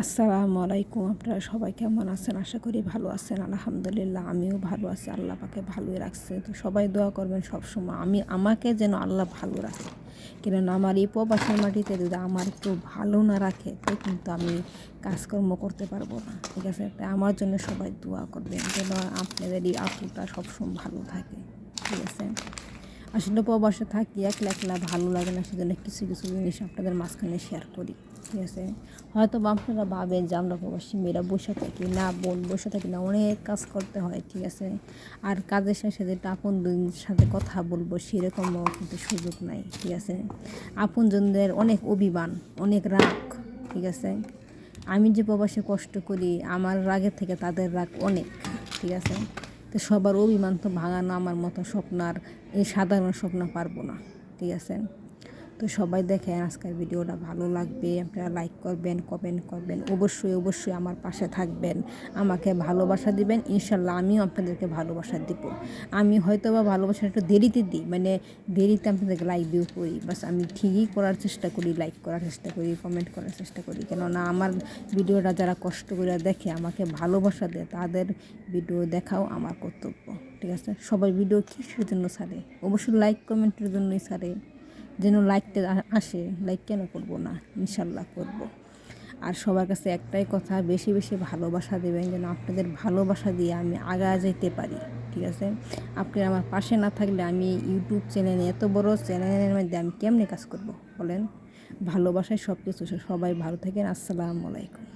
আসসালামু আলাইকুম। আপনারা সবাই কেমন আছেন? আশা করি ভালো আছেন। আলহামদুলিল্লাহ আমিও ভালো আছি। আল্লাহ পাকে ভালোই রাখছে। তো সবাই দোয়া করবেন সবসময় আমাকে যেন আল্লাহ ভালো রাখে। কেননা আমার এই প্রবাসের মাটিতে যদি আমার কেউ ভালো না রাখে তো কিন্তু আমি কাজকর্ম করতে পারবো না, ঠিক আছে? তাই আমার জন্য সবাই দোয়া করবেন যেন আপনাদের এই আপুটা সবসময় ভালো থাকে, ঠিক আছে? আসলে প্রবাসে থাকি একলা একলা ভালো লাগে না, সেজন্য কিছু কিছু জিনিস আপনাদের মাঝখানে শেয়ার করি, ঠিক আছে? হয়তো বা আপনারা ভাবেন যে আমরা প্রবাসী মেয়েরা বসে থাকি, না বোন বসে থাকি না, অনেক কাজ করতে হয়, ঠিক আছে? আর কাজের শেষে যেটা আপনজনের সাথে কথা বলবো সেরকমও কিন্তু সুযোগ নাই, ঠিক আছে? আপনজনদের অনেক অভিমান, অনেক রাগ, ঠিক আছে? আমি যে প্রবাসে কষ্ট করি আমার রাগের থেকে তাদের রাগ অনেক, ঠিক আছে? তো সবার অভিমান তো ভাঙানো আমার মতো স্বপ্ন আর এই সাধারণ স্বপ্ন পারবো না, ঠিক আছে? তো সবাই দেখেন আজকের ভিডিওটা ভালো লাগবে, আপনারা লাইক করবেন, কমেন্ট করবেন, অবশ্যই অবশ্যই আমার পাশে থাকবেন, আমাকে ভালোবাসা দিবেন। ইনশাল্লাহ আমিও আপনাদেরকে ভালোবাসা দিব। আমি হয়তো বা ভালোবাসা একটু দেরিতে দিই, মানে দেরিতে আপনাদেরকে লাইক দিও করি, বাস আমি ঠিকই করার চেষ্টা করি, লাইক করার চেষ্টা করি, কমেন্ট করার চেষ্টা করি। কেননা আমার ভিডিওটা যারা কষ্ট করে দেখে আমাকে ভালোবাসা দেয় তাদের ভিডিও দেখাও আমার কর্তব্য, ঠিক আছে? সবাই ভিডিও কিসের জন্য ছাড়ে? অবশ্যই লাইক কমেন্টের জন্যই ছাড়ে, যেন লাইকটা আসে। লাইক কেন করব না? ইনশাল্লাহ করব। আর সবার কাছে একটাই কথা, বেশি বেশি ভালোবাসা দেবেন যেন আপনাদের ভালোবাসা দিয়ে আমি আগায় যেতে পারি, ঠিক আছে? আপনি আমার পাশে না থাকলে আমি ইউটিউব চ্যানেলে, এত বড় চ্যানেলের মধ্যে আমি কেমনে কাজ করব বলেন? ভালোবাসায় সব কিছু। সবাই ভালো থাকেন। আসসালামু আলাইকুম।